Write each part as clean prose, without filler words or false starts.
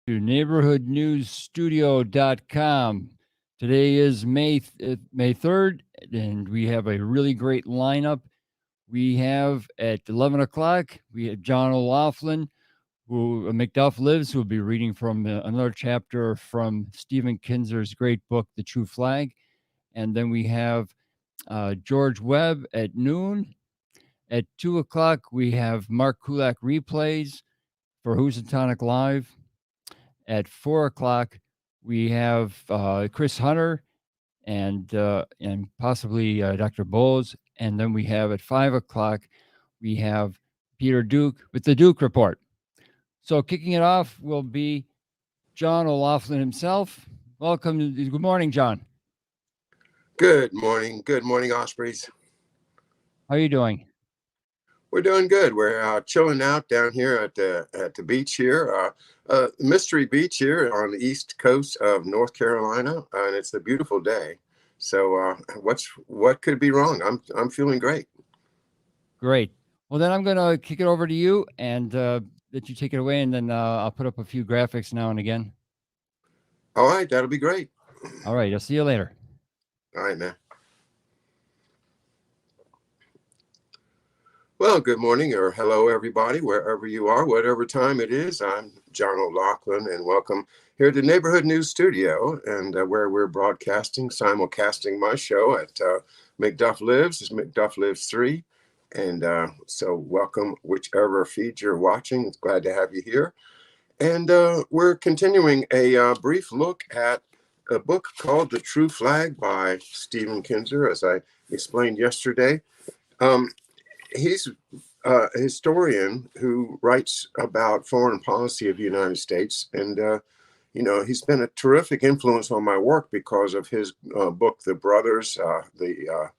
to neighborhoodnewsstudio.com. Today is May 3rd, and we have a really great lineup. We have at 11 o'clock, we have John O'Loughlin, who Macduff Lives, who will be reading from another chapter from Stephen Kinzer's great book, The True Flag. And then we have George Webb at noon. At 2 o'clock, we have Mark Kulak replays for Housatonic Live. At 4 o'clock, we have Chris Hunter and possibly Dr. Bowles. And then we have at 5 o'clock, we have Peter Duke with the Duke Report. So kicking it off will be John O'Loughlin himself. Welcome. Good morning, John. Good morning. Good morning, Ospreys. How are you doing? We're doing good. We're chilling out down here at the beach here, Mystery Beach here on the east coast of North Carolina, and it's a beautiful day. So what could be wrong? I'm feeling great. Great. Well, then I'm going to kick it over to you and let you take it away, and then I'll put up a few graphics now and again. All right, that'll be great. All right, I'll see you later. All right, man. Well, good morning or hello, everybody, wherever you are, whatever time it is. I'm John O'Loughlin, and welcome here to Neighborhood News Studio, and where we're broadcasting, simulcasting my show at Macduff Lives. It's Macduff Lives 3. And so welcome, whichever feed you're watching. It's glad to have you here. And we're continuing a brief look at a book called The True Flag by Stephen Kinzer, as I explained yesterday. He's a historian who writes about foreign policy of the United States. And, he's been a terrific influence on my work because of his book, The Brothers, the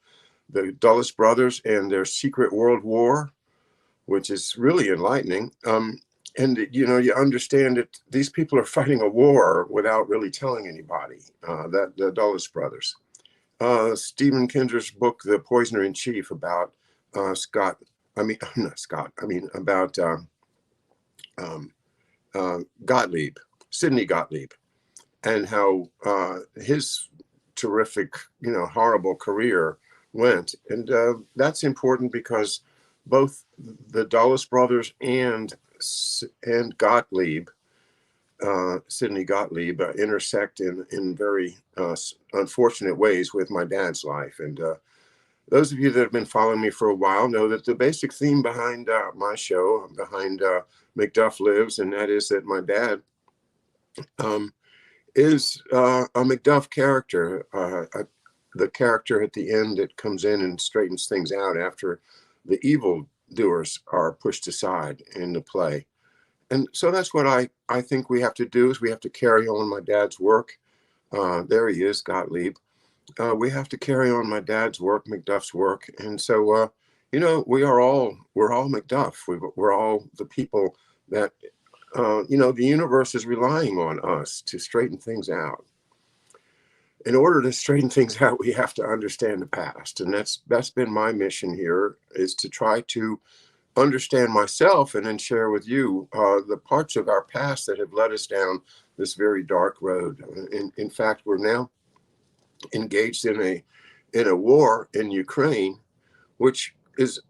Dulles brothers and their secret world war, which is really enlightening. And, you understand that these people are fighting a war without really telling anybody, that the Dulles brothers. Stephen Kinzer's book, The Poisoner in Chief, about about Gottlieb, Sidney Gottlieb, and how his terrific, horrible career went. And that's important because both the Dulles brothers and Gottlieb, Sidney Gottlieb, intersect in very unfortunate ways with my dad's life. And those of you that have been following me for a while know that the basic theme behind my show, behind Macduff Lives, and that is that my dad is a Macduff character, the character at the end that comes in and straightens things out after the evil doers are pushed aside in the play. And so that's what I think we have to do, is we have to carry on my dad's work. There he is, Gottlieb. We have to carry on my dad's work, Macduff's work. And so, we're all Macduff. We're all the people that, the universe is relying on us to straighten things out. In order to straighten things out, we have to understand the past. And that's been my mission here, is to try to understand myself and then share with you the parts of our past that have led us down this very dark road. In fact, we're now engaged in a war in Ukraine, which is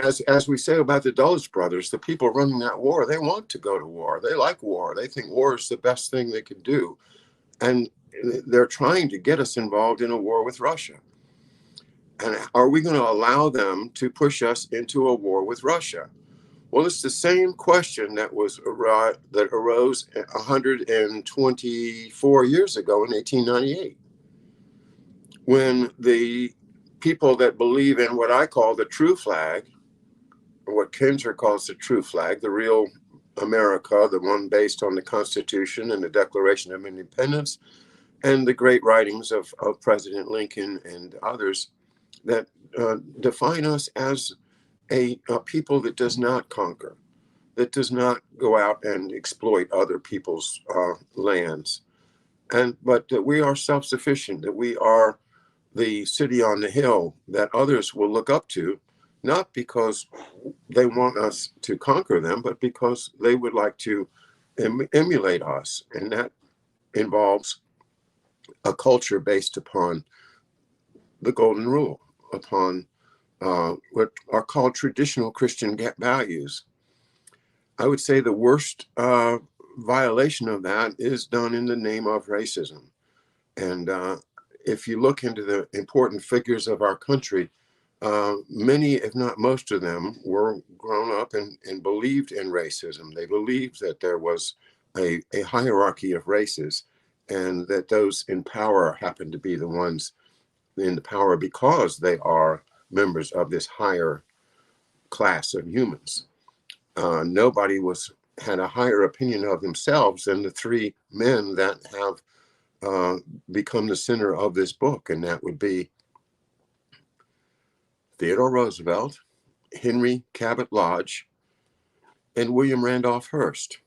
as we say about the Dulles brothers, the people running that war, they want to go to war. They like war. They think war is the best thing they can do. And they're trying to get us involved in a war with Russia. And are we going to allow them to push us into a war with Russia? Well, it's the same question that arose 124 years ago in 1898, when the people that believe in what I call the true flag, or what Kinzer calls the true flag, the real America, the one based on the Constitution and the Declaration of Independence, and the great writings of President Lincoln and others, that define us as a people that does not conquer, that does not go out and exploit other people's lands, but that we are self-sufficient, that we are the city on the hill that others will look up to, not because they want us to conquer them, but because they would like to emulate us. And that involves a culture based upon the golden rule, upon what are called traditional Christian values. I would say the worst violation of that is done in the name of racism. And if you look into the important figures of our country, many, if not most of them, were grown up and believed in racism. They believed that there was a hierarchy of races, and that those in power happened to be the ones in the power because they are members of this higher class of humans. Nobody had a higher opinion of themselves than the three men that have become the center of this book, and that would be Theodore Roosevelt, Henry Cabot Lodge, and William Randolph Hearst.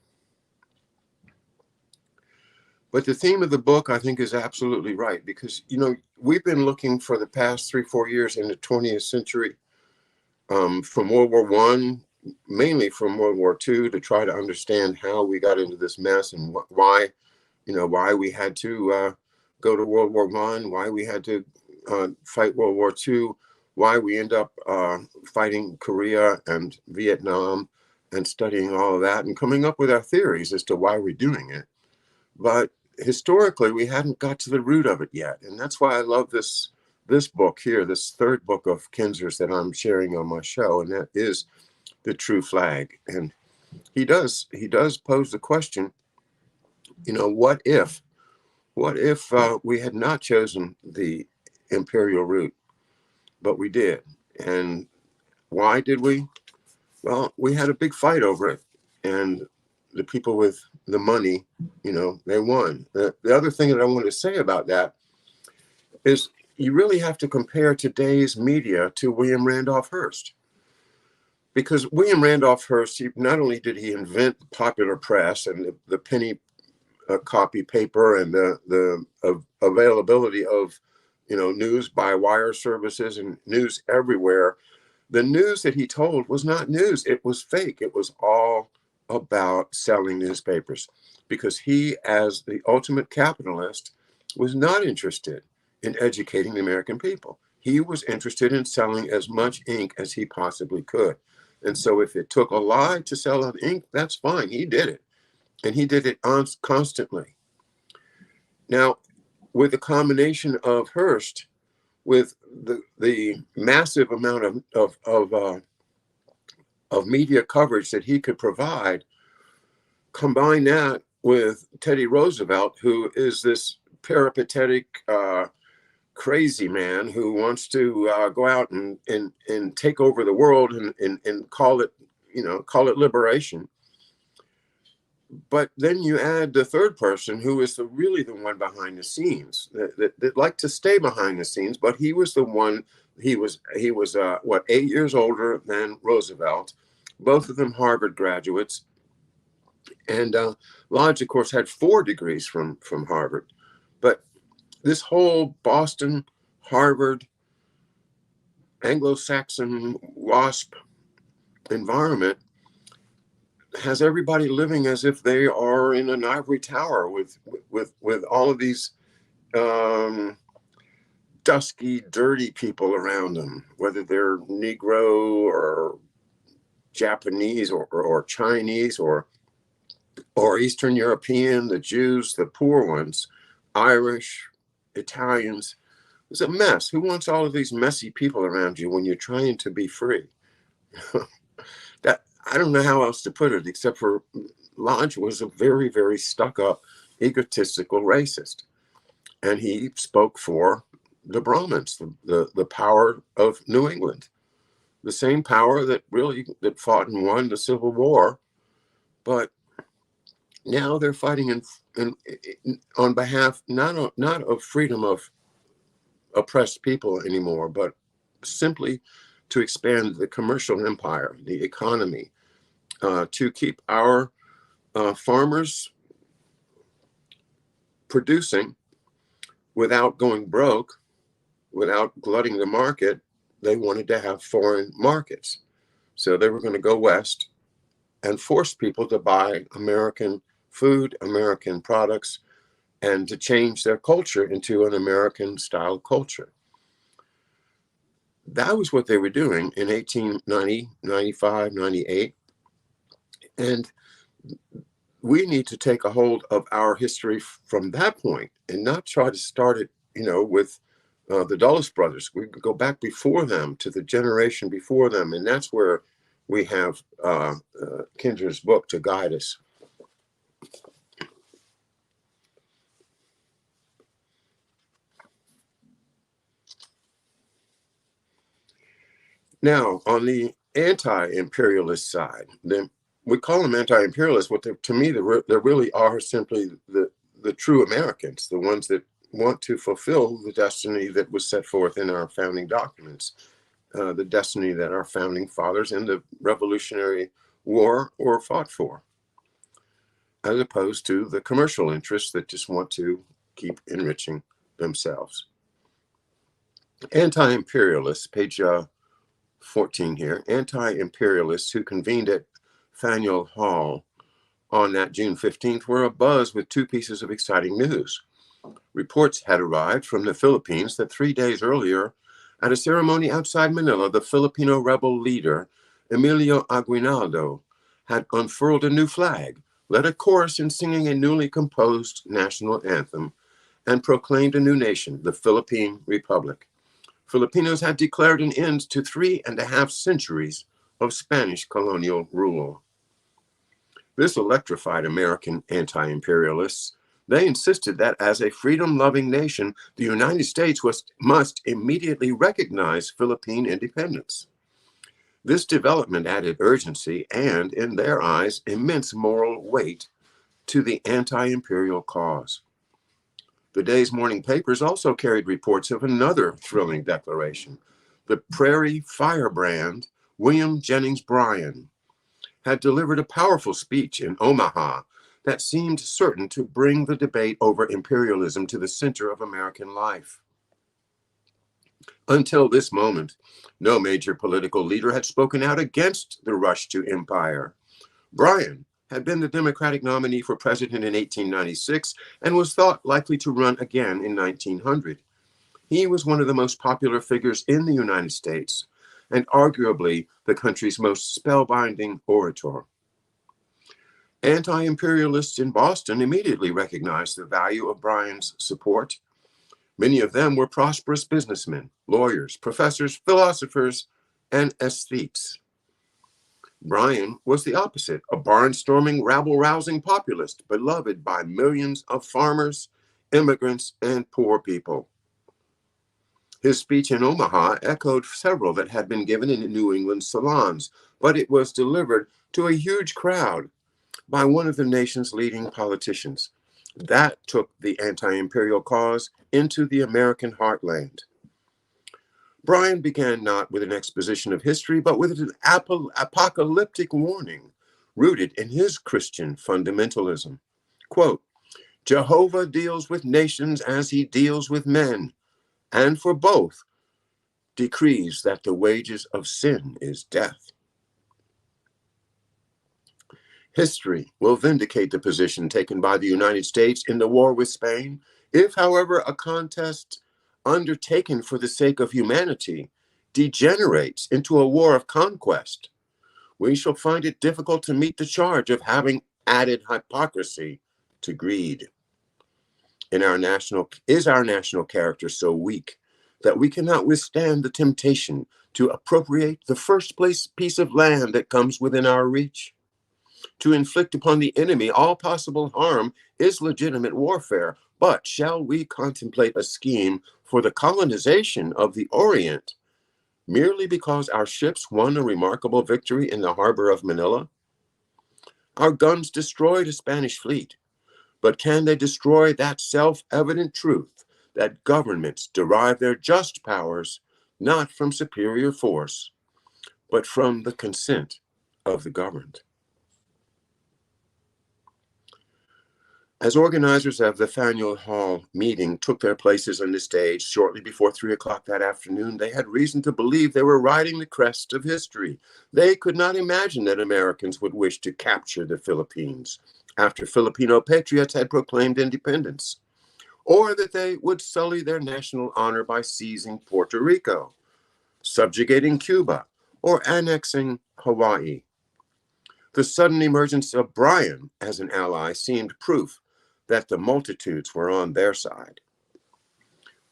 But the theme of the book, I think, is absolutely right, because, we've been looking for the past 3-4 years in the 20th century, from World War I, mainly from World War II, to try to understand how we got into this mess and why we had to go to World War I, why we had to fight World War II, why we end up fighting Korea and Vietnam, and studying all of that and coming up with our theories as to why we're doing it. But historically, we hadn't got to the root of it yet. And that's why I love this book here, this third book of Kinzer's that I'm sharing on my show, and that is The True Flag. And he does pose the question, what if we had not chosen the imperial route, but we did? And why did we? Well, we had a big fight over it, and the people with the money, they won. The other thing that I want to say about that is you really have to compare today's media to William Randolph Hearst. Because William Randolph Hearst, not only did he invent the popular press and the penny copy paper and the availability of news by wire services and news everywhere, the news that he told was not news. It was fake. It was all about selling newspapers, because he, as the ultimate capitalist, was not interested in educating the American people. He was interested in selling as much ink as he possibly could. And so if it took a lie to sell ink, that's fine. He did it. And he did it constantly. Now, with the combination of Hearst, with the massive amount of media coverage that he could provide, combine that with Teddy Roosevelt, who is this peripatetic, crazy man who wants to go out and take over the world and call it liberation. But then you add the third person, who is really the one behind the scenes, that liked to stay behind the scenes, but he was the one. He was 8 years older than Roosevelt, both of them Harvard graduates. And Lodge, of course, had 4 degrees from Harvard. But this whole Boston, Harvard, Anglo-Saxon WASP environment has everybody living as if they are in an ivory tower with all of these dusky, dirty people around them, whether they're Negro or Japanese or Chinese or Eastern European, the Jews, the poor ones, Irish, Italians. It's a mess. Who wants all of these messy people around you when you're trying to be free? That, I don't know how else to put it, except for Lodge was a very, very stuck-up, egotistical racist. And he spoke for the Brahmins, the power of New England, the same power that fought and won the Civil War. But now they're fighting on behalf not of freedom of oppressed people anymore, but simply to expand the commercial empire, the economy, to keep our farmers producing without going broke, without glutting the market. They wanted to have foreign markets. So they were going to go west and force people to buy American food, American products, and to change their culture into an American-style culture. That was what they were doing in 1890, 95, 98. And we need to take a hold of our history from that point and not try to start it, with the Dulles brothers. We go back before them to the generation before them, and that's where we have Kinzer's book to guide us. Now, on the anti-imperialist side, then we call them anti-imperialists. What to me, they really are simply the true Americans, the ones that want to fulfill the destiny that was set forth in our founding documents, the destiny that our founding fathers in the Revolutionary War or fought for, as opposed to the commercial interests that just want to keep enriching themselves. Anti-imperialists, page 14 here, anti-imperialists who convened at Faneuil Hall on that June 15th were abuzz with two pieces of exciting news. Reports had arrived from the Philippines that 3 days earlier, at a ceremony outside Manila, the Filipino rebel leader, Emilio Aguinaldo, had unfurled a new flag, led a chorus in singing a newly composed national anthem, and proclaimed a new nation, the Philippine Republic. Filipinos had declared an end to 3.5 centuries of Spanish colonial rule. This electrified American anti-imperialists. They insisted that as a freedom-loving nation, the United States must immediately recognize Philippine independence. This development added urgency and, in their eyes, immense moral weight to the anti-imperial cause. The day's morning papers also carried reports of another thrilling declaration. The Prairie firebrand, William Jennings Bryan, had delivered a powerful speech in Omaha that seemed certain to bring the debate over imperialism to the center of American life. Until this moment, no major political leader had spoken out against the rush to empire. Bryan had been the Democratic nominee for president in 1896 and was thought likely to run again in 1900. He was one of the most popular figures in the United States and arguably the country's most spellbinding orator. Anti-imperialists in Boston immediately recognized the value of Bryan's support. Many of them were prosperous businessmen, lawyers, professors, philosophers, and aesthetes. Bryan was the opposite, a barnstorming, rabble-rousing populist, beloved by millions of farmers, immigrants, and poor people. His speech in Omaha echoed several that had been given in New England salons, but it was delivered to a huge crowd by one of the nation's leading politicians. That took the anti-imperial cause into the American heartland. Bryan began not with an exposition of history, but with an apocalyptic warning rooted in his Christian fundamentalism. Quote, Jehovah deals with nations as he deals with men, and for both decrees that the wages of sin is death. History will vindicate the position taken by the United States in the war with Spain. If, however, a contest undertaken for the sake of humanity degenerates into a war of conquest, we shall find it difficult to meet the charge of having added hypocrisy to greed. Is our national character so weak that we cannot withstand the temptation to appropriate the first piece of land that comes within our reach? To inflict upon the enemy all possible harm is legitimate warfare, but shall we contemplate a scheme for the colonization of the Orient merely because our ships won a remarkable victory in the harbor of Manila? Our guns destroyed a Spanish fleet, but can they destroy that self-evident truth that governments derive their just powers not from superior force, but from the consent of the governed? As organizers of the Faneuil Hall meeting took their places on the stage shortly before 3 o'clock that afternoon, they had reason to believe they were riding the crest of history. They could not imagine that Americans would wish to capture the Philippines after Filipino patriots had proclaimed independence, or that they would sully their national honor by seizing Puerto Rico, subjugating Cuba, or annexing Hawaii. The sudden emergence of Bryan as an ally seemed proof that the multitudes were on their side.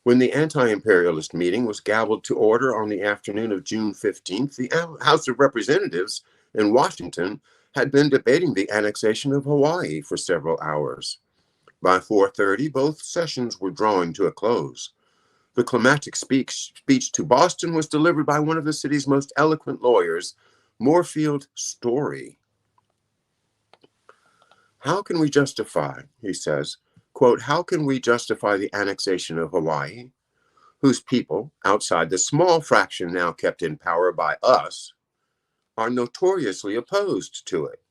When the anti-imperialist meeting was gavelled to order on the afternoon of June 15th, the House of Representatives in Washington had been debating the annexation of Hawaii for several hours. By 4:30, both sessions were drawing to a close. The climactic speech to Boston was delivered by one of the city's most eloquent lawyers, Moorfield Story. How can we justify, he says, quote, how can we justify the annexation of Hawaii, whose people, outside the small fraction now kept in power by us, are notoriously opposed to it?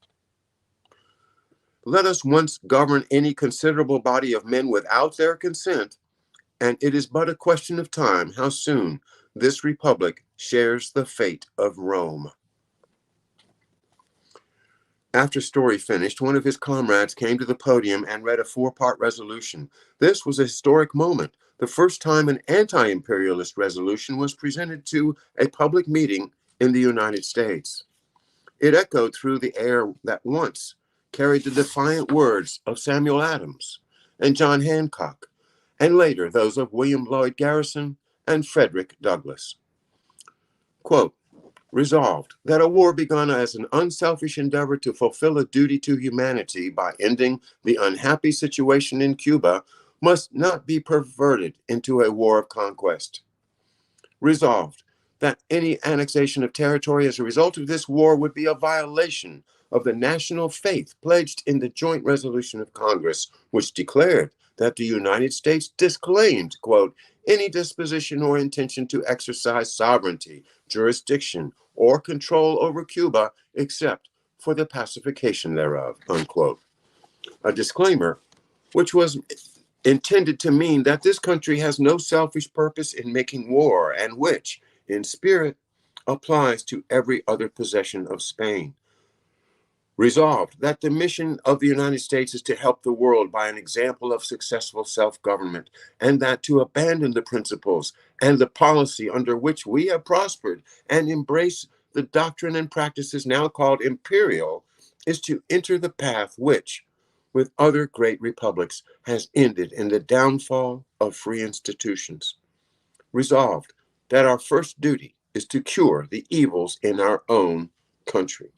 Let us once govern any considerable body of men without their consent, and it is but a question of time how soon this republic shares the fate of Rome. After Story finished, one of his comrades came to the podium and read a four-part resolution. This was a historic moment, the first time an anti-imperialist resolution was presented to a public meeting in the United States. It echoed through the air that once carried the defiant words of Samuel Adams and John Hancock, and later those of William Lloyd Garrison and Frederick Douglass. Quote, resolved that a war begun as an unselfish endeavor to fulfill a duty to humanity by ending the unhappy situation in Cuba must not be perverted into a war of conquest. Resolved that any annexation of territory as a result of this war would be a violation of the national faith pledged in the joint resolution of Congress, which declared that the United States disclaimed, quote, any disposition or intention to exercise sovereignty, jurisdiction, or control over Cuba except for the pacification thereof, unquote. A disclaimer which was intended to mean that this country has no selfish purpose in making war, and which, in spirit, applies to every other possession of Spain. Resolved that the mission of the United States is to help the world by an example of successful self-government, and that to abandon the principles and the policy under which we have prospered and embrace the doctrine and practices now called imperial is to enter the path which, with other great republics, has ended in the downfall of free institutions. Resolved that our first duty is to cure the evils in our own country.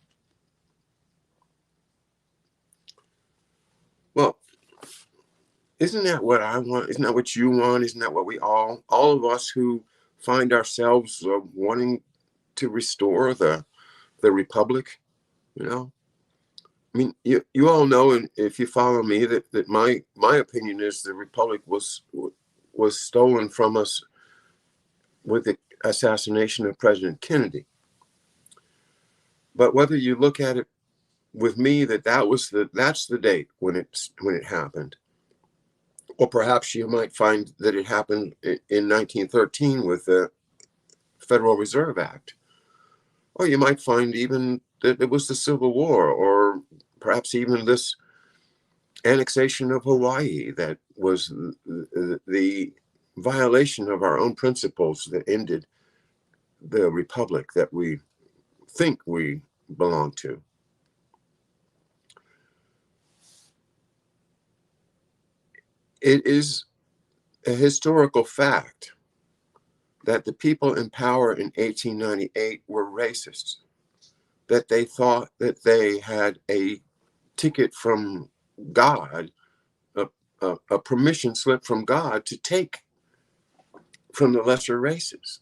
Well, isn't that what I want? Isn't that what you want? Isn't that what we all of us who find ourselves wanting to restore the republic? You know, I mean, you all know, and if you follow me, that my opinion is the republic was stolen from us with the assassination of President Kennedy. But whether you look at it with me, that's the date when it happened. Or perhaps you might find that it happened in 1913 with the Federal Reserve Act. Or you might find even that it was the Civil War, or perhaps even this annexation of Hawaii that was the violation of our own principles that ended the republic that we think we belong to. It is a historical fact that the people in power in 1898 were racists, that they thought that they had a ticket from God, a permission slip from God to take from the lesser races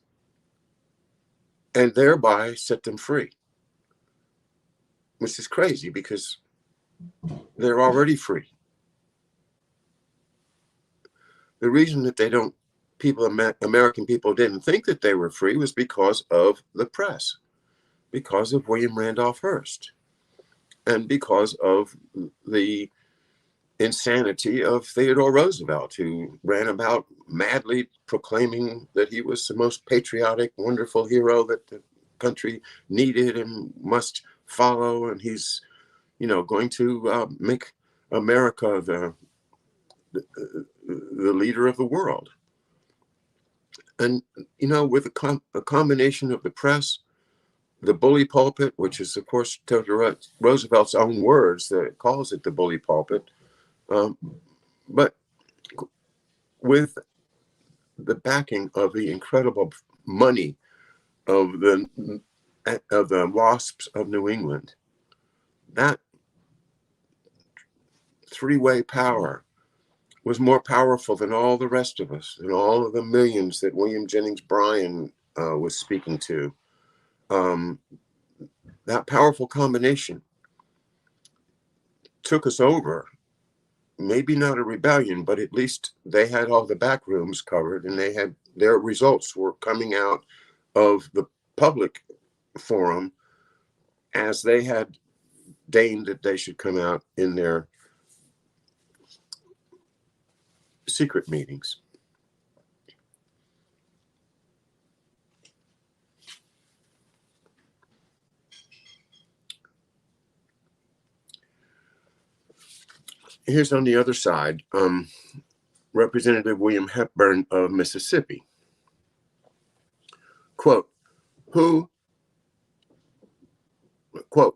and thereby set them free, which is crazy because they're already free. The reason that American people didn't think that they were free was because of the press, because of William Randolph Hearst, and because of the insanity of Theodore Roosevelt, who ran about madly proclaiming that he was the most patriotic, wonderful hero that the country needed and must follow, and he's, going to make America the leader of the world. And, with a combination of the press, the bully pulpit, which is, of course, Theodore Roosevelt's own words that calls it the bully pulpit, but with the backing of the incredible money of the WASPs of New England, that three-way power was more powerful than all the rest of us, and all of the millions that William Jennings Bryan was speaking to. That powerful combination took us over. Maybe not a rebellion, but at least they had all the back rooms covered, and they had their results were coming out of the public forum as they had deigned that they should come out in their secret meetings. Here's on the other side, Representative William Hepburn of Mississippi. Quote,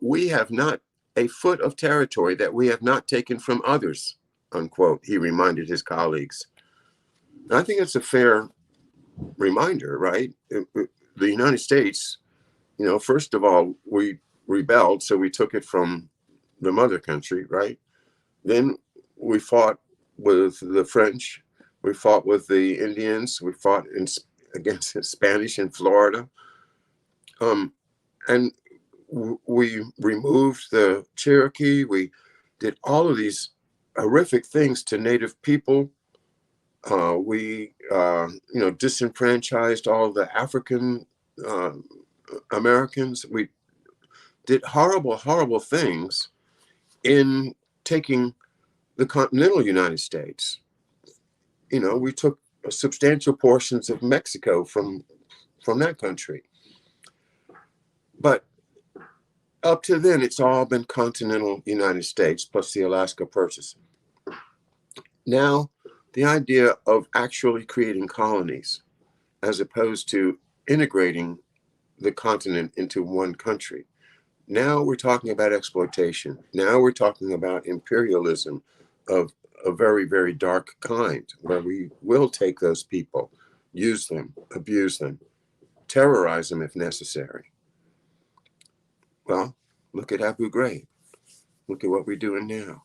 we have not a foot of territory that we have not taken from others, unquote, he reminded his colleagues. I think it's a fair reminder, right? The United States, first of all, we rebelled, so we took it from the mother country, right? Then we fought with the French, we fought with the Indians, we fought against the Spanish in Florida, and we removed the Cherokee. We did all of these horrific things to Native people. We disenfranchised all the African Americans. We did horrible, horrible things in taking the continental United States. We took substantial portions of Mexico from that country. But up to then, it's all been continental United States plus the Alaska Purchase. Now, the idea of actually creating colonies as opposed to integrating the continent into one country. Now we're talking about exploitation. Now we're talking about imperialism of a very, very dark kind, where we will take those people, use them, abuse them, terrorize them if necessary. Well, look at Abu Ghraib. Look at what we're doing now.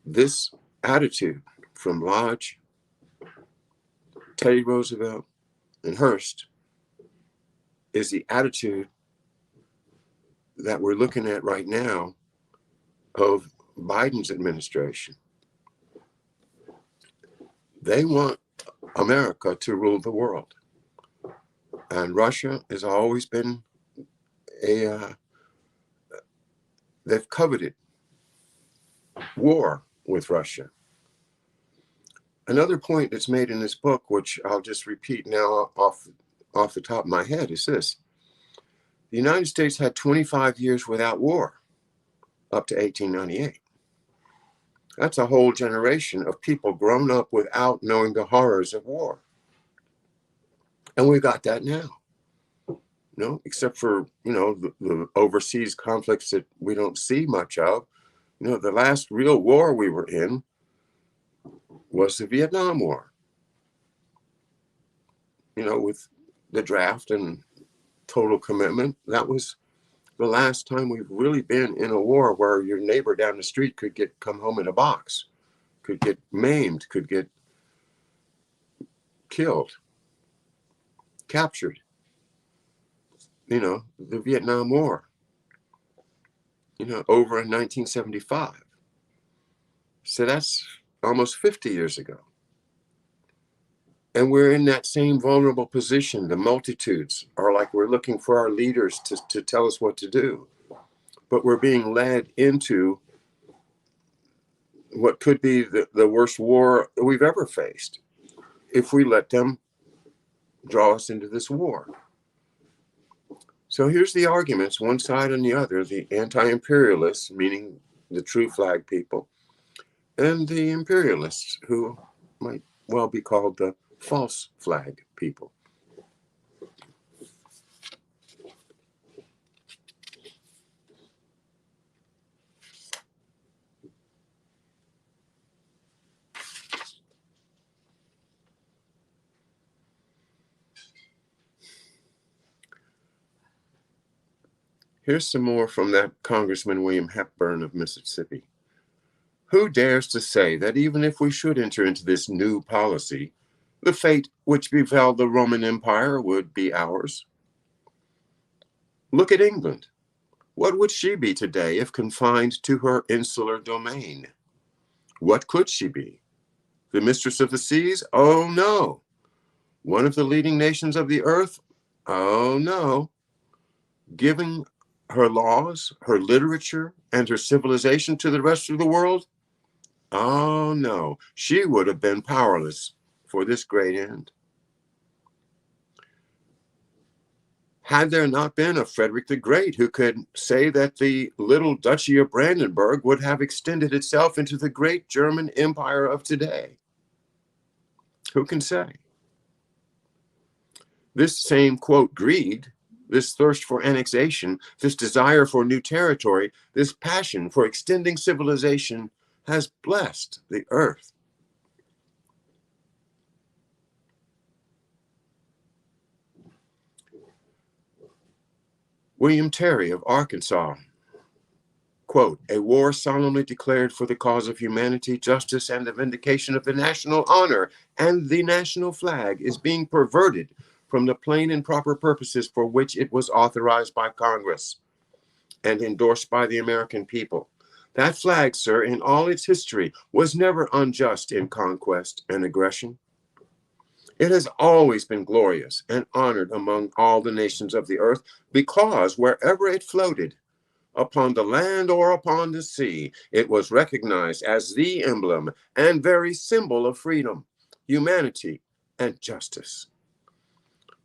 This attitude from Lodge, Teddy Roosevelt, and Hearst is the attitude that we're looking at right now of Biden's administration. They want America to rule the world. And Russia has always been they've coveted war with Russia. Another point that's made in this book, which I'll just repeat now off the top of my head, is this. The United States had 25 years without war up to 1898. That's a whole generation of people grown up without knowing the horrors of war. And we got that now. Except for, the overseas conflicts that we don't see much of. The last real war we were in was the Vietnam War. With the draft and total commitment, that was the last time we've really been in a war where your neighbor down the street could come home in a box, could get maimed, could get killed, captured. The Vietnam War, over in 1975. So that's almost 50 years ago. And we're in that same vulnerable position. The multitudes are like we're looking for our leaders to tell us what to do. But we're being led into what could be the worst war we've ever faced if we let them draw us into this war. So here's the arguments, one side and the other. The anti-imperialists, meaning the true flag people, and the imperialists, who might well be called the false flag people. Here's some more from that Congressman William Hepburn of Mississippi. Who dares to say that even if we should enter into this new policy, the fate which befell the Roman Empire would be ours? Look at England. What would she be today if confined to her insular domain? What could she be? The mistress of the seas? Oh, no. One of the leading nations of the earth? Oh, no. Giving her laws, her literature, and her civilization to the rest of the world? Oh, no. She would have been powerless for this great end. Had there not been a Frederick the Great who could say that the little Duchy of Brandenburg would have extended itself into the great German Empire of today? Who can say? This same, quote, greed, this thirst for annexation, this desire for new territory, this passion for extending civilization has blessed the earth. William Terry of Arkansas, quote, a war solemnly declared for the cause of humanity, justice, and the vindication of the national honor and the national flag is being perverted from the plain and proper purposes for which it was authorized by Congress and endorsed by the American people. That flag, sir, in all its history, was never unjust in conquest and aggression. It has always been glorious and honored among all the nations of the earth, because wherever it floated, upon the land or upon the sea, it was recognized as the emblem and very symbol of freedom, humanity, and justice.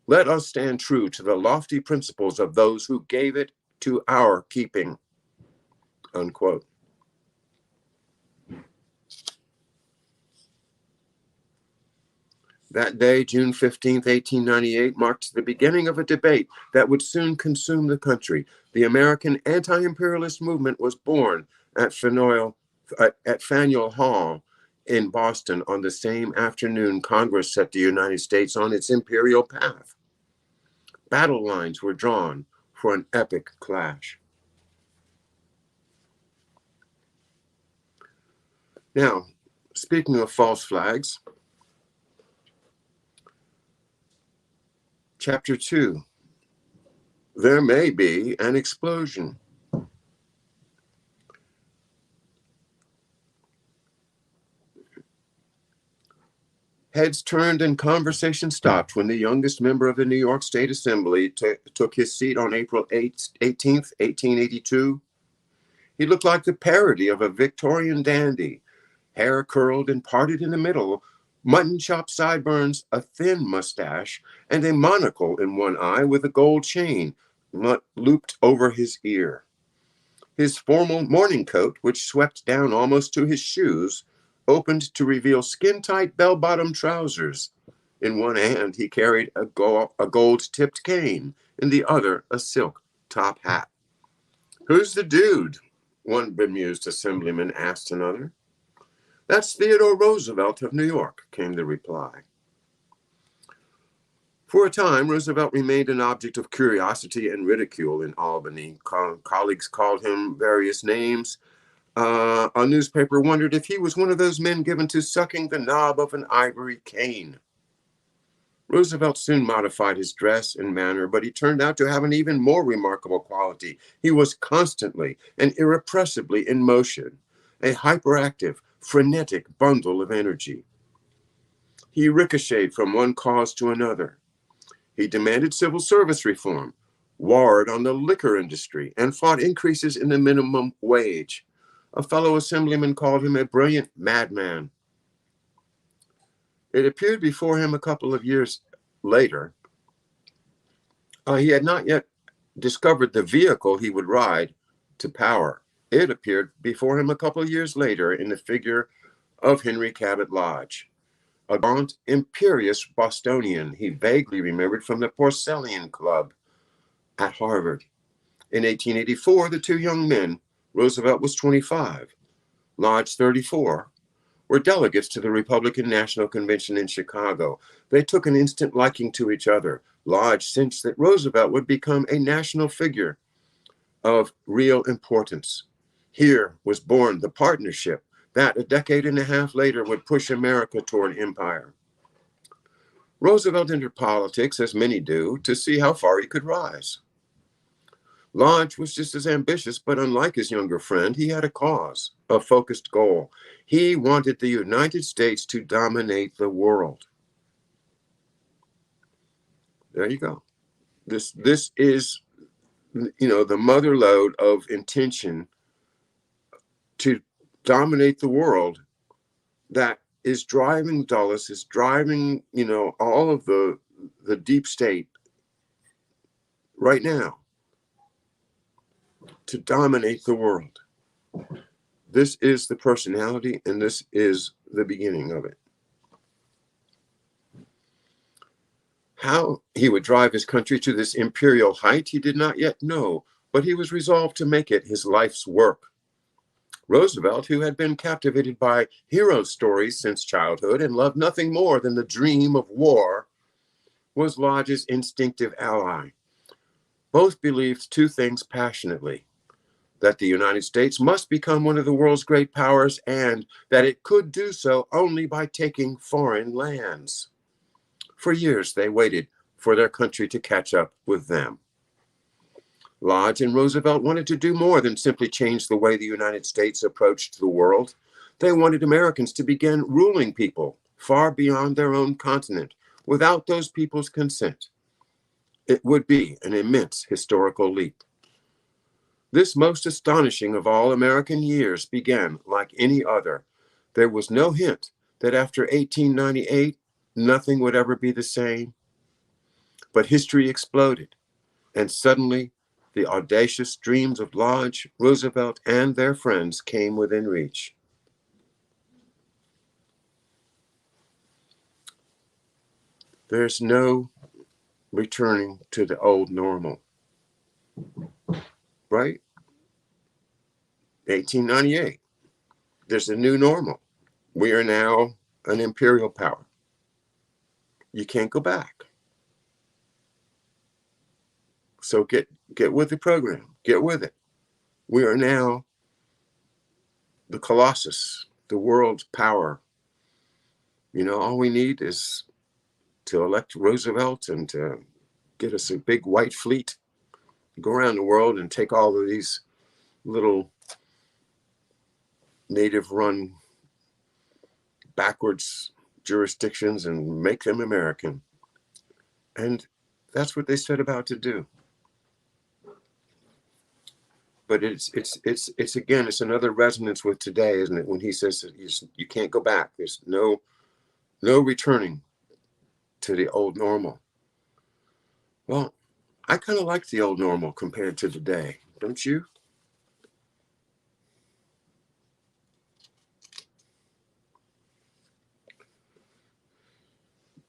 Let us stand true to the lofty principles of those who gave it to our keeping, unquote. That day, June 15th, 1898, marked the beginning of a debate that would soon consume the country. The American anti-imperialist movement was born at Faneuil Hall in Boston on the same afternoon Congress set the United States on its imperial path. Battle lines were drawn for an epic clash. Now, speaking of false flags, Chapter 2, there may be an explosion. Heads turned and conversation stopped when the youngest member of the New York State Assembly took his seat on April 18th, 1882. He looked like the parody of a Victorian dandy, hair curled and parted in the middle, mutton chop sideburns, a thin mustache, and a monocle in one eye with a gold chain looped over his ear. His formal morning coat, which swept down almost to his shoes, opened to reveal skin-tight bell-bottom trousers. In one hand, he carried a gold-tipped cane, in the other, a silk top hat. "Who's the dude?" one bemused assemblyman asked another. "That's Theodore Roosevelt of New York," came the reply. For a time, Roosevelt remained an object of curiosity and ridicule in Albany. Colleagues called him various names. A newspaper wondered if he was one of those men given to sucking the knob of an ivory cane. Roosevelt soon modified his dress and manner, but he turned out to have an even more remarkable quality. He was constantly and irrepressibly in motion, a hyperactive, frenetic bundle of energy. He ricocheted from one cause to another. He demanded civil service reform, warred on the liquor industry, and fought increases in the minimum wage. A fellow assemblyman called him a brilliant madman. It appeared before him a couple of years later, he had not yet discovered the vehicle he would ride to power, It appeared before him a couple of years later in the figure of Henry Cabot Lodge, a gaunt, imperious Bostonian he vaguely remembered from the Porcellian Club at Harvard. In 1884, the two young men, Roosevelt was 25, Lodge 34, were delegates to the Republican National Convention in Chicago. They took an instant liking to each other. Lodge sensed that Roosevelt would become a national figure of real importance. Here was born the partnership that a decade and a half later would push America toward empire. Roosevelt entered politics, as many do, to see how far he could rise. Lodge was just as ambitious, but unlike his younger friend, he had a cause, a focused goal. He wanted the United States to dominate the world. There you go. This is, the mother lode of intention to dominate the world that is driving Dulles, is driving, all of the deep state right now to dominate the world. This is the personality, and this is the beginning of it. How he would drive his country to this imperial height, he did not yet know, but he was resolved to make it his life's work. Roosevelt, who had been captivated by hero stories since childhood and loved nothing more than the dream of war, was Lodge's instinctive ally. Both believed two things passionately: that the United States must become one of the world's great powers, and that it could do so only by taking foreign lands. For years, they waited for their country to catch up with them. Lodge and Roosevelt wanted to do more than simply change the way the United States approached the world. They wanted Americans to begin ruling people far beyond their own continent without those people's consent. It would be an immense historical leap. This most astonishing of all American years began like any other. There was no hint that after 1898, nothing would ever be the same. But history exploded, and suddenly the audacious dreams of Lodge, Roosevelt, and their friends came within reach. There's no returning to the old normal, right? 1898, there's a new normal. We are now an imperial power. You can't go back. So get with the program. Get with it. We are now the Colossus, the world's power. All we need is to elect Roosevelt and to get us a big white fleet, go around the world and take all of these little native-run backwards jurisdictions and make them American. And that's what they set about to do. But it's again, it's another resonance with today, isn't it? When he says that you can't go back. There's no returning to the old normal. Well, I kind of like the old normal compared to today, don't you?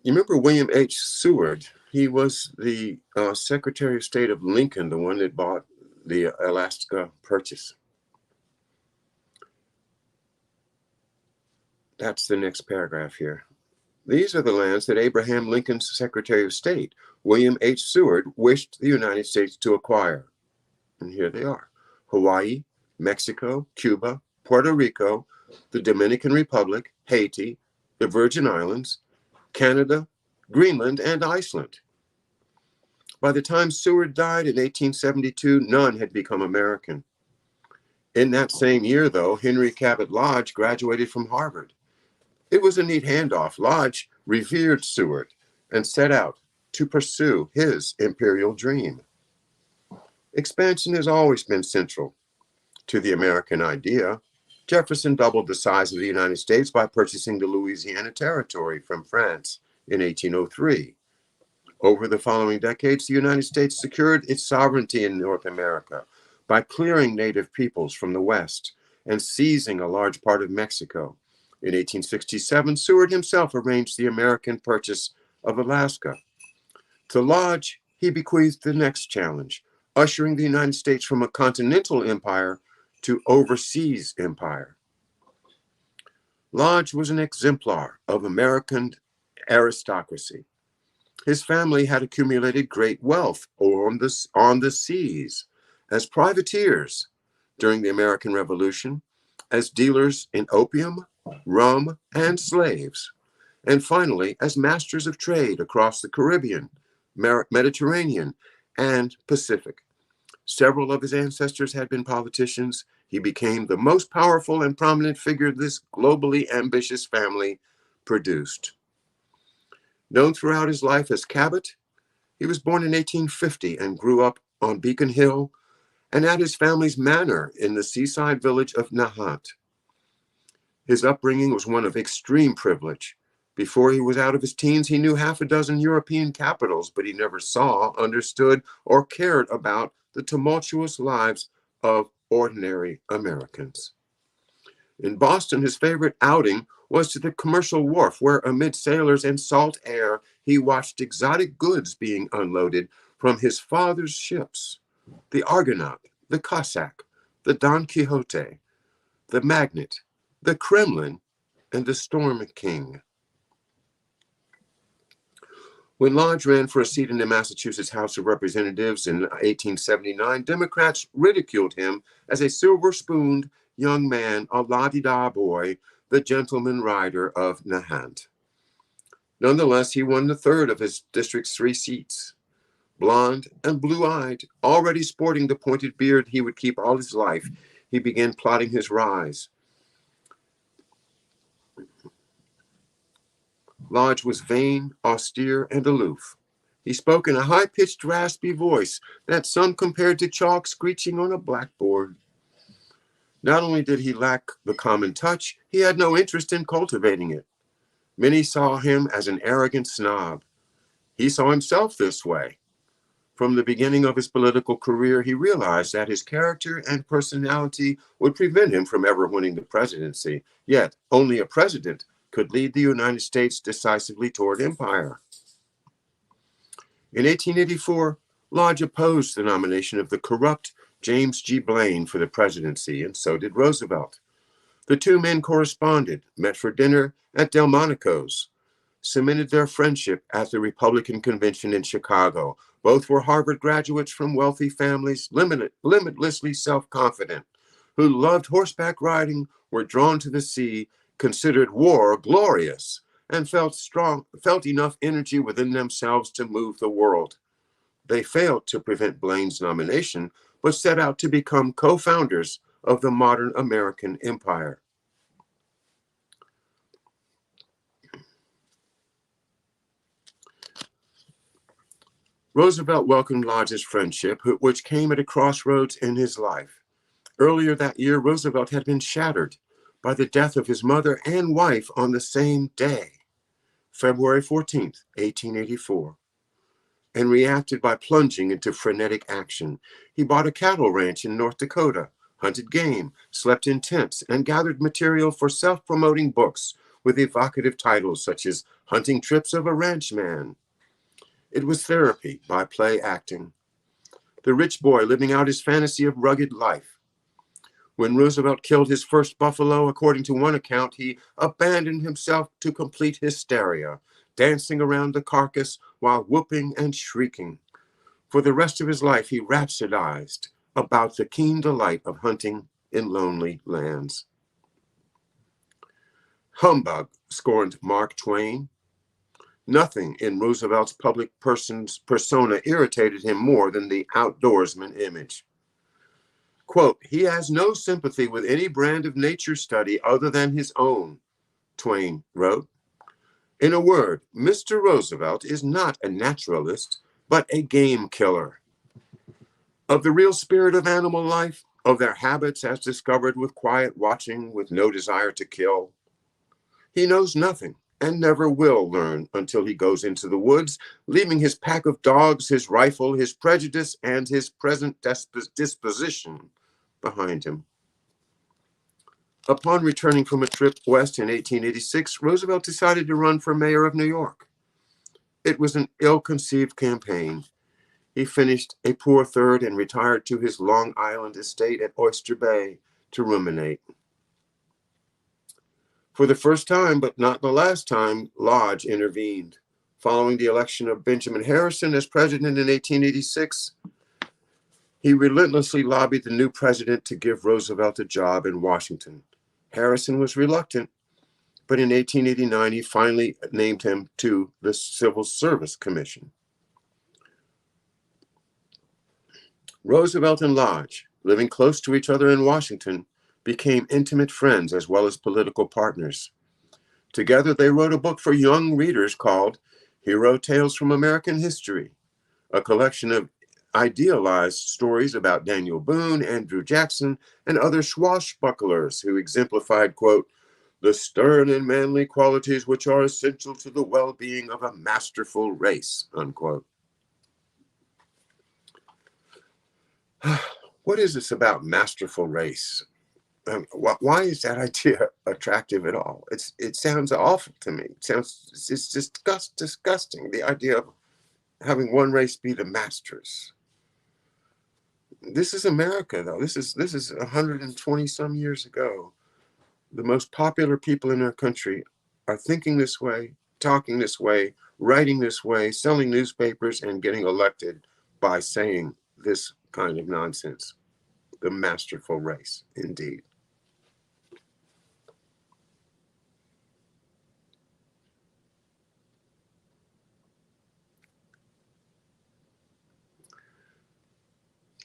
You remember William H. Seward? He was the Secretary of State of Lincoln, the one that bought the Alaska Purchase. That's the next paragraph here. These are the lands that Abraham Lincoln's Secretary of State, William H. Seward, wished the United States to acquire. And here they are: Hawaii, Mexico, Cuba, Puerto Rico, the Dominican Republic, Haiti, the Virgin Islands, Canada, Greenland, and Iceland. By the time Seward died in 1872, none had become American. In that same year, though, Henry Cabot Lodge graduated from Harvard. It was a neat handoff. Lodge revered Seward and set out to pursue his imperial dream. Expansion has always been central to the American idea. Jefferson doubled the size of the United States by purchasing the Louisiana Territory from France in 1803. Over the following decades, the United States secured its sovereignty in North America, by clearing native peoples from the West and seizing a large part of Mexico. In 1867, Seward himself arranged the American purchase of Alaska. To Lodge, he bequeathed the next challenge, ushering the United States from a continental empire to overseas empire. Lodge was an exemplar of American aristocracy. His family had accumulated great wealth on the seas, as privateers during the American Revolution, as dealers in opium, rum, and slaves, and finally as masters of trade across the Caribbean, Mediterranean, and Pacific. Several of his ancestors had been politicians. He became the most powerful and prominent figure this globally ambitious family produced. Known throughout his life as Cabot, he was born in 1850 and grew up on Beacon Hill and at his family's manor in the seaside village of Nahant. His upbringing was one of extreme privilege. Before he was out of his teens, he knew half a dozen European capitals, but he never saw, understood, or cared about the tumultuous lives of ordinary Americans. In Boston, his favorite outing was to the commercial wharf, where amid sailors and salt air, he watched exotic goods being unloaded from his father's ships: the Argonaut, the Cossack, the Don Quixote, the Magnet, the Kremlin, and the Storm King. When Lodge ran for a seat in the Massachusetts House of Representatives in 1879, Democrats ridiculed him as a silver-spooned young man, a la-di-da boy, the gentleman rider of Nahant. Nonetheless, he won the third of his district's 3 seats. Blond and blue-eyed, already sporting the pointed beard he would keep all his life, he began plotting his rise. Lodge was vain, austere, and aloof. He spoke in a high-pitched, raspy voice that some compared to chalk screeching on a blackboard. Not only did he lack the common touch, he had no interest in cultivating it. Many saw him as an arrogant snob. He saw himself this way. From the beginning of his political career, he realized that his character and personality would prevent him from ever winning the presidency. Yet, only a president could lead the United States decisively toward empire. In 1884, Lodge opposed the nomination of the corrupt James G. Blaine for the presidency, and so did Roosevelt. The two men corresponded, met for dinner at Delmonico's, cemented their friendship at the Republican convention in Chicago. Both were Harvard graduates from wealthy families, limitlessly self-confident, who loved horseback riding, were drawn to the sea, considered war glorious, and felt enough energy within themselves to move the world. They failed to prevent Blaine's nomination, but set out to become co-founders of the modern American empire. Roosevelt welcomed Lodge's friendship, which came at a crossroads in his life. Earlier that year, Roosevelt had been shattered by the death of his mother and wife on the same day, February 14th, 1884, and reacted by plunging into frenetic action. He bought a cattle ranch in North Dakota, hunted game, slept in tents, and gathered material for self-promoting books with evocative titles such as Hunting Trips of a Ranchman. It was therapy by play acting. The rich boy living out his fantasy of rugged life. When Roosevelt killed his first buffalo, according to one account, he abandoned himself to complete hysteria, dancing around the carcass while whooping and shrieking. For the rest of his life, he rhapsodized about the keen delight of hunting in lonely lands. Humbug, scorned Mark Twain. Nothing in Roosevelt's public persona irritated him more than the outdoorsman image. Quote, he has no sympathy with any brand of nature study other than his own, Twain wrote. In a word, Mr. Roosevelt is not a naturalist, but a game killer. Of the real spirit of animal life, of their habits as discovered with quiet watching, with no desire to kill, he knows nothing. and never will learn until he goes into the woods, leaving his pack of dogs, his rifle, his prejudice, and his present disposition behind him. Upon returning from a trip west in 1886, Roosevelt decided to run for mayor of New York. It was an ill-conceived campaign. He finished a poor third and retired to his Long Island estate at Oyster Bay to ruminate. For the first time, but not the last time, Lodge intervened. Following the election of Benjamin Harrison as president in 1886, he relentlessly lobbied the new president to give Roosevelt a job in Washington. Harrison was reluctant, but in 1889, he finally named him to the Civil Service Commission. Roosevelt and Lodge, living close to each other in Washington, became intimate friends as well as political partners. Together, they wrote a book for young readers called Hero Tales from American History, a collection of idealized stories about Daniel Boone, Andrew Jackson, and other swashbucklers who exemplified, quote, the stern and manly qualities which are essential to the well-being of a masterful race, unquote. What is this about masterful race? Why is that idea attractive at all? It sounds awful to me. It's just disgusting, the idea of having one race be the masters. This is America, though. This is 120 some years ago. The most popular people in our country are thinking this way, talking this way, writing this way, selling newspapers, and getting elected by saying this kind of nonsense. The masterful race, indeed.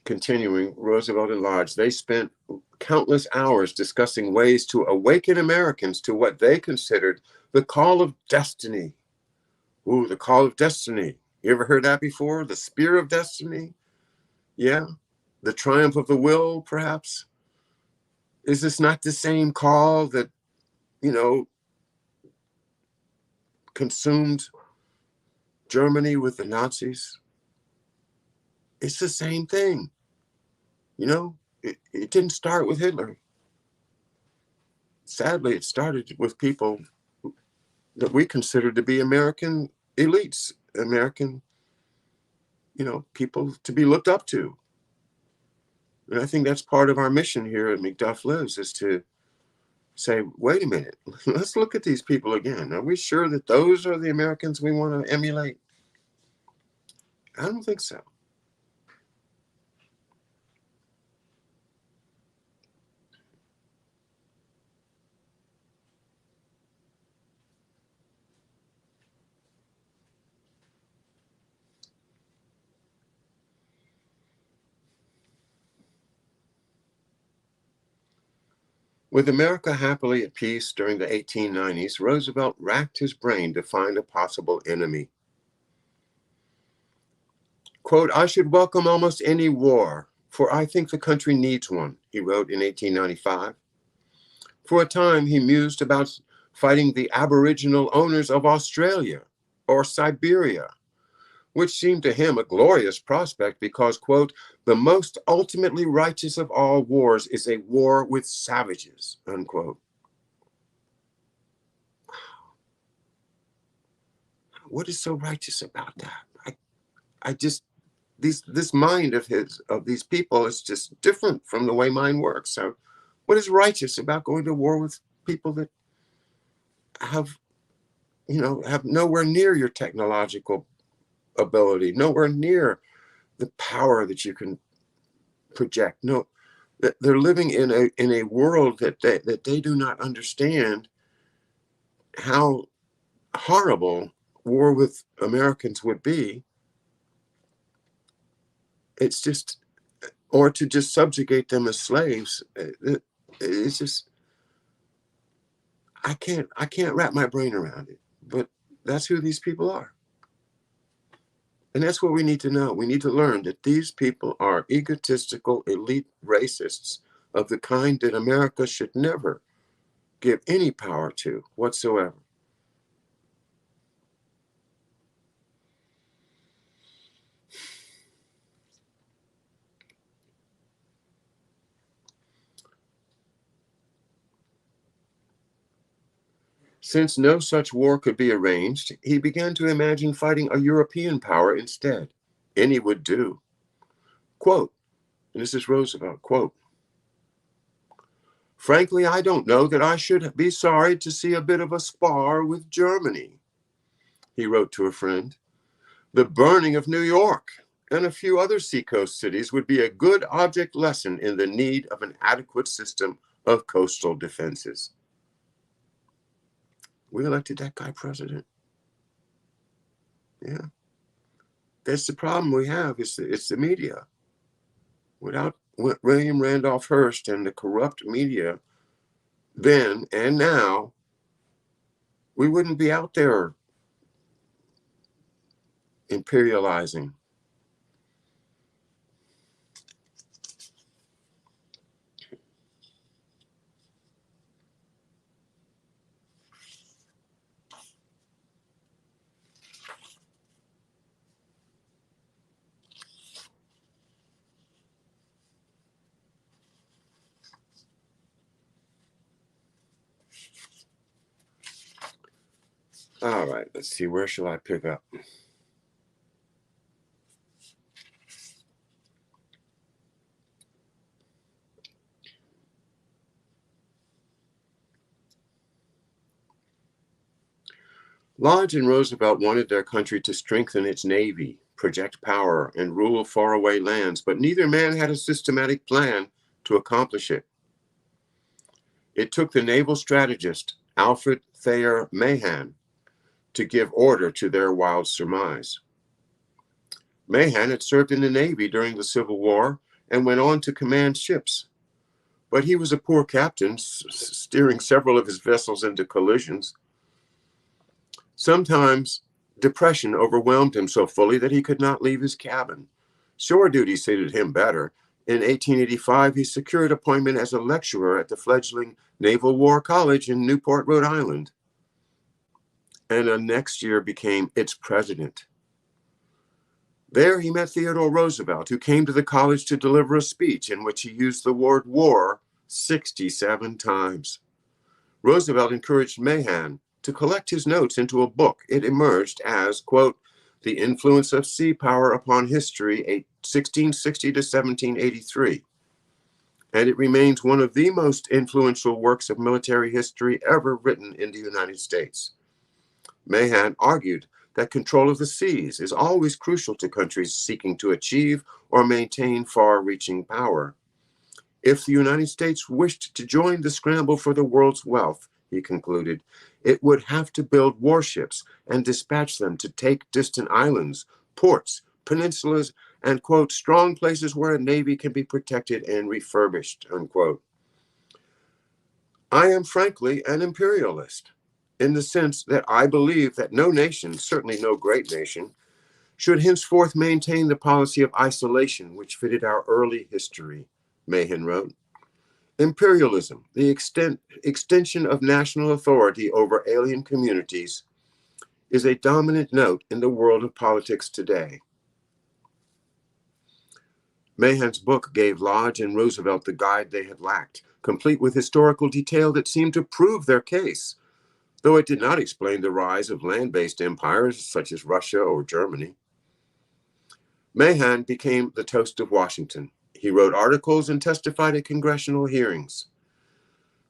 Continuing, Roosevelt and Lodge, they spent countless hours discussing ways to awaken Americans to what they considered the call of destiny. Ooh, the call of destiny. You ever heard that before? The spear of destiny? Yeah. The triumph of the will, perhaps? Is this not the same call that, consumed Germany with the Nazis? It's the same thing. It didn't start with Hitler. Sadly, it started with people that we consider to be American elites, American, people to be looked up to. And I think that's part of our mission here at Macduff Lives, is to say, wait a minute, let's look at these people again. Are we sure that those are the Americans we want to emulate? I don't think so. With America happily at peace during the 1890s, Roosevelt racked his brain to find a possible enemy. Quote, I should welcome almost any war, for I think the country needs one, he wrote in 1895. For a time, he mused about fighting the Aboriginal owners of Australia or Siberia, which seemed to him a glorious prospect because, quote, the most ultimately righteous of all wars is a war with savages, unquote. What is so righteous about that? This mind of these people is just different from the way mine works. So what is righteous about going to war with people that have nowhere near your technological ability, nowhere near the power that you can project? No, that they're living in a world that they do not understand how horrible war with Americans would be. It's just, or to just subjugate them as slaves. It's just, I can't wrap my brain around it. But that's who these people are. And that's what we need to know. We need to learn that these people are egotistical, elite racists of the kind that America should never give any power to whatsoever. Since no such war could be arranged, he began to imagine fighting a European power instead. Any would do. Quote, and this is Roosevelt, quote, "Frankly, I don't know that I should be sorry to see a bit of a spar with Germany," he wrote to a friend. "The burning of New York and a few other seacoast cities would be a good object lesson in the need of an adequate system of coastal defenses." We elected that guy president. Yeah. That's the problem we have. It's the media. Without William Randolph Hearst and the corrupt media then and now, we wouldn't be out there imperializing. All right, let's see. Where shall I pick up? Lodge and Roosevelt wanted their country to strengthen its navy, project power, and rule faraway lands, but neither man had a systematic plan to accomplish it. It took the naval strategist Alfred Thayer Mahan to give order to their wild surmise. Mahan had served in the Navy during the Civil War and went on to command ships. But he was a poor captain, steering several of his vessels into collisions. Sometimes depression overwhelmed him so fully that he could not leave his cabin. Shore duty suited him better. In 1885, he secured appointment as a lecturer at the fledgling Naval War College in Newport, Rhode Island, and the next year became its president. There he met Theodore Roosevelt, who came to the college to deliver a speech in which he used the word war 67 times. Roosevelt encouraged Mahan to collect his notes into a book. It emerged as, quote, "The Influence of Sea Power Upon History, 1660 to 1783." And it remains one of the most influential works of military history ever written in the United States. Mahan argued that control of the seas is always crucial to countries seeking to achieve or maintain far-reaching power. If the United States wished to join the scramble for the world's wealth, he concluded, it would have to build warships and dispatch them to take distant islands, ports, peninsulas, and, quote, "strong places where a navy can be protected and refurbished," unquote. I am frankly an imperialist, in the sense that I believe that no nation, certainly no great nation, should henceforth maintain the policy of isolation which fitted our early history, Mahan wrote. Imperialism, the extension of national authority over alien communities, is a dominant note in the world of politics today. Mahan's book gave Lodge and Roosevelt the guide they had lacked, complete with historical detail that seemed to prove their case, though it did not explain the rise of land-based empires such as Russia or Germany. Mahan became the toast of Washington. He wrote articles and testified at congressional hearings.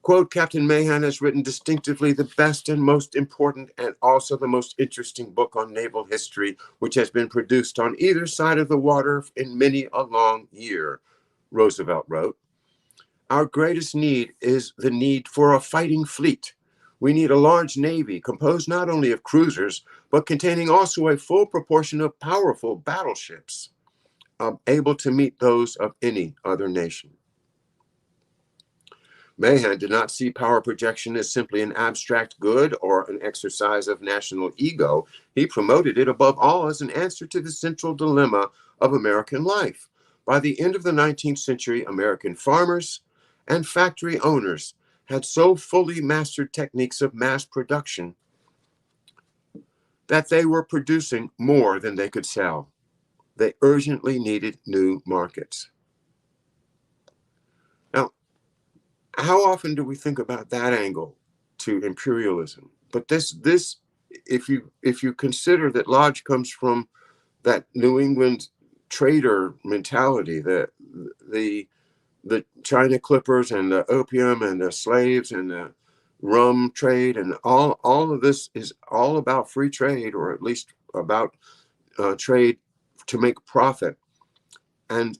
Quote, "Captain Mahan has written distinctively the best and most important and also the most interesting book on naval history which has been produced on either side of the water in many a long year," Roosevelt wrote. "Our greatest need is the need for a fighting fleet. We need a large navy composed not only of cruisers, but containing also a full proportion of powerful battleships, able to meet those of any other nation." Mahan did not see power projection as simply an abstract good or an exercise of national ego. He promoted it above all as an answer to the central dilemma of American life. By the end of the 19th century, American farmers and factory owners had so fully mastered techniques of mass production that they were producing more than they could sell. They urgently needed new markets. Now, how often do we think about that angle to imperialism? But this, if you consider that Lodge comes from that New England trader mentality, the China clippers and the opium and the slaves and the rum trade, and all of this is all about free trade, or at least about trade to make profit. And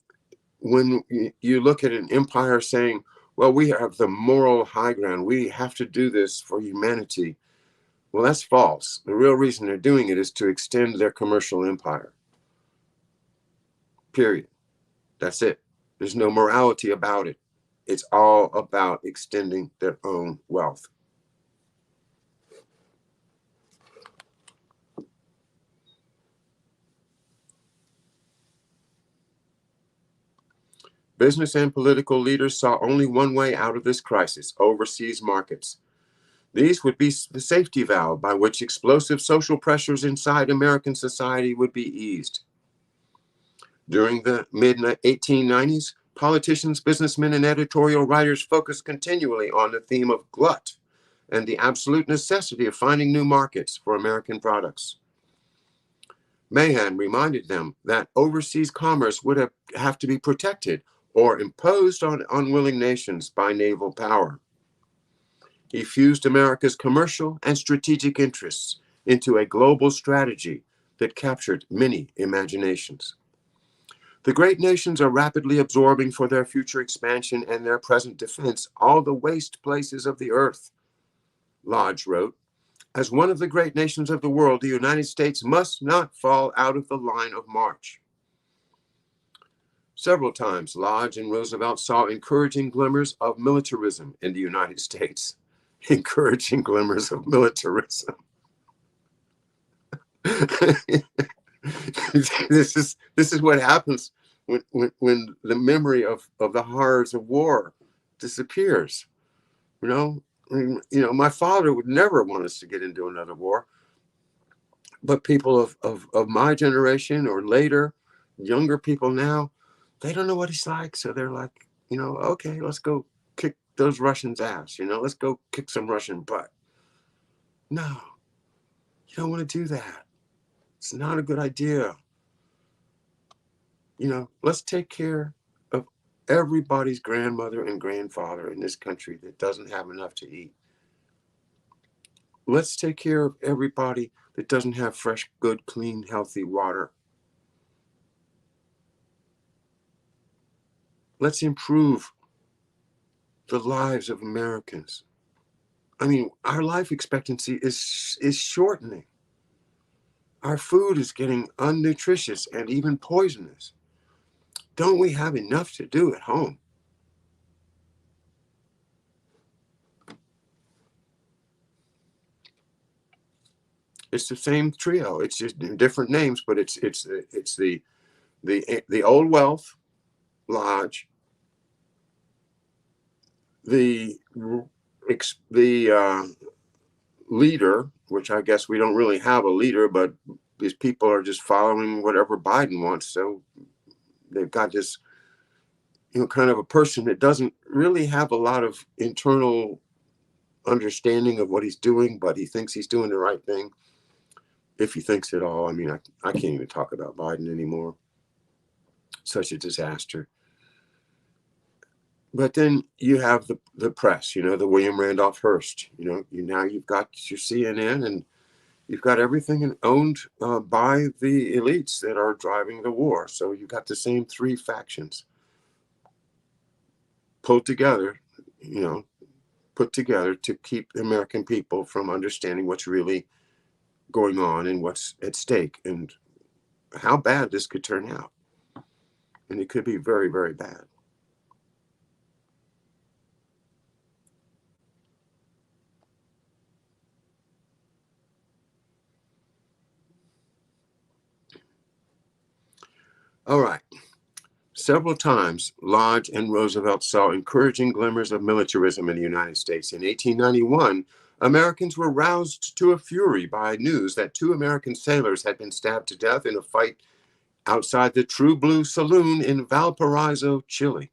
when you look at an empire saying, well, we have the moral high ground, we have to do this for humanity, well, that's false. The real reason they're doing it is to extend their commercial empire. Period. That's it. There's no morality about it. It's all about extending their own wealth. Business and political leaders saw only one way out of this crisis: overseas markets. These would be the safety valve by which explosive social pressures inside American society would be eased. During the mid-1890s, politicians, businessmen, and editorial writers focused continually on the theme of glut and the absolute necessity of finding new markets for American products. Mahan reminded them that overseas commerce would have to be protected or imposed on unwilling nations by naval power. He fused America's commercial and strategic interests into a global strategy that captured many imaginations. The great nations are rapidly absorbing for their future expansion and their present defense all the waste places of the earth, Lodge wrote. As one of the great nations of the world, the United States must not fall out of the line of march. Several times, Lodge and Roosevelt saw encouraging glimmers of militarism in the United States. Encouraging glimmers of militarism. This is what happens when the memory of the horrors of war disappears. My father would never want us to get into another war, but people of my generation or later, younger people now, they don't know what he's like, so they're like, okay, let's go kick those Russians' ass. Let's go kick some Russian butt. No, you don't want to do that. It's not a good idea. Let's take care of everybody's grandmother and grandfather in this country that doesn't have enough to eat. Let's take care of everybody that doesn't have fresh, good, clean, healthy water. Let's improve the lives of Americans. I mean, our life expectancy is shortening. Our food is getting unnutritious and even poisonous. Don't we have enough to do at home? It's the same trio. It's just different names, but it's the Old Wealth, Lodge, the leader, which I guess we don't really have a leader, but these people are just following whatever Biden wants. So they've got this, kind of a person that doesn't really have a lot of internal understanding of what he's doing, but he thinks he's doing the right thing. If he thinks at all. I mean, I can't even talk about Biden anymore. Such a disaster. But then you have the press, the William Randolph Hearst. Now you've got your CNN, and you've got everything owned by the elites that are driving the war. So you've got the same three factions put together to keep the American people from understanding what's really going on and what's at stake and how bad this could turn out. And it could be very, very bad. All right. Several times, Lodge and Roosevelt saw encouraging glimmers of militarism in the United States. In 1891, Americans were roused to a fury by news that 2 American sailors had been stabbed to death in a fight outside the True Blue Saloon in Valparaiso, Chile.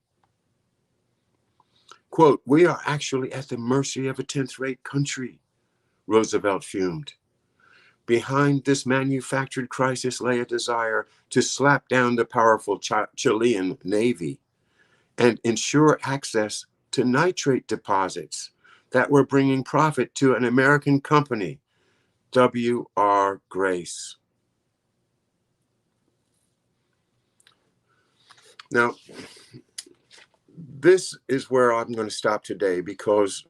Quote, "We are actually at the mercy of a 10th-rate country," Roosevelt fumed. Behind this manufactured crisis lay a desire to slap down the powerful Chilean Navy and ensure access to nitrate deposits that were bringing profit to an American company, W.R. Grace. Now, this is where I'm going to stop today, because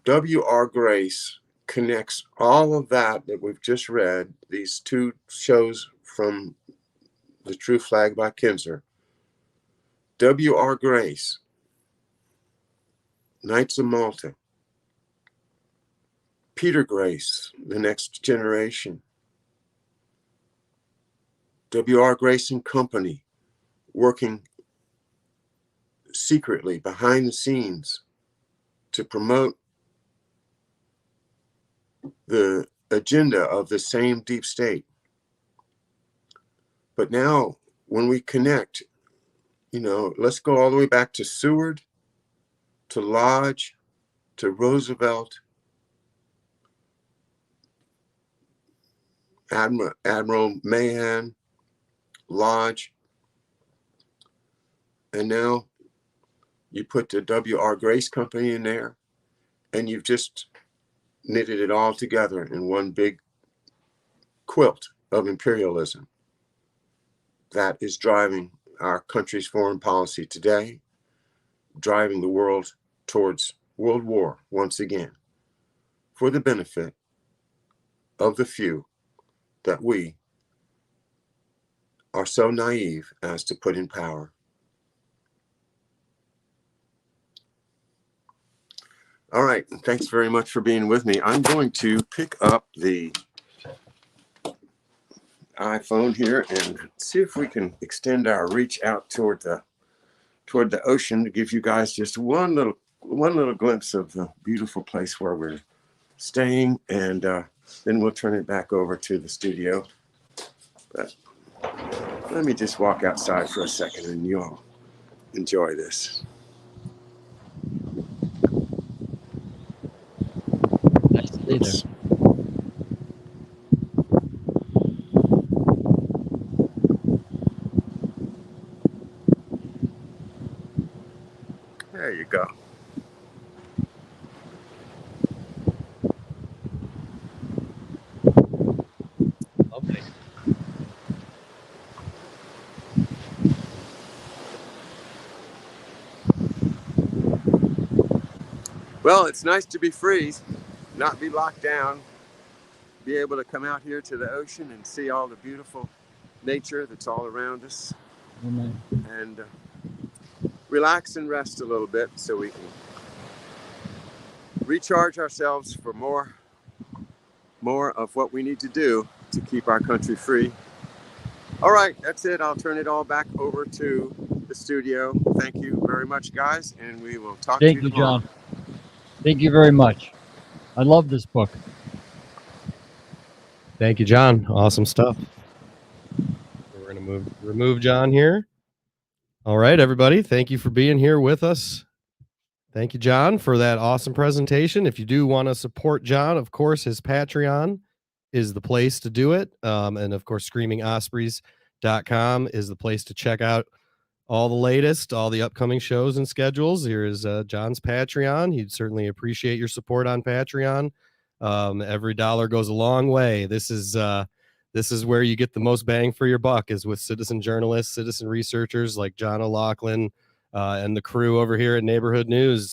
W.R. Grace connects all of that we've just read, these two shows from The True Flag by Kinzer. W.R. Grace, Knights of Malta, Peter Grace, The Next Generation, W.R. Grace and Company, working secretly behind the scenes to promote the agenda of the same deep state. But now, when we connect, let's go all the way back to Seward, to Lodge, to Roosevelt, Admiral Mahan, Lodge, and now you put the W.R. Grace Company in there, and you've just knitted it all together in one big quilt of imperialism that is driving our country's foreign policy today, driving the world towards world war once again, for the benefit of the few that we are so naive as to put in power. All right, thanks very much for being with me. I'm going to pick up the iPhone here and see if we can extend our reach out toward the ocean to give you guys just one little glimpse of the beautiful place where we're staying, and then we'll turn it back over to the studio. But let me just walk outside for a second and you'll enjoy this. Nice to be there. There you go. Lovely. Well, it's nice to be free, not be locked down, be able to come out here to the ocean and see all the beautiful nature that's all around us. Amen. And relax and rest a little bit so we can recharge ourselves for more of what we need to do to keep our country free. All right, that's it. I'll turn it all back over to the studio. Thank you very much, guys, and we will talk to you tomorrow. Thank you, John. Thank you very much. I love this book. Thank you, John. Awesome stuff. We're going to remove John here. All right, everybody. Thank you for being here with us. Thank you, John, for that awesome presentation. If you do want to support John, of course, his Patreon is the place to do it. And of course, screamingospreys.com is the place to check out all the latest, all the upcoming shows and schedules. Here is John's Patreon. He'd certainly appreciate your support on Patreon. Every dollar goes a long way. This is where you get the most bang for your buck, is with citizen journalists, citizen researchers like John OLoughlin, and the crew over here at Neighborhood News.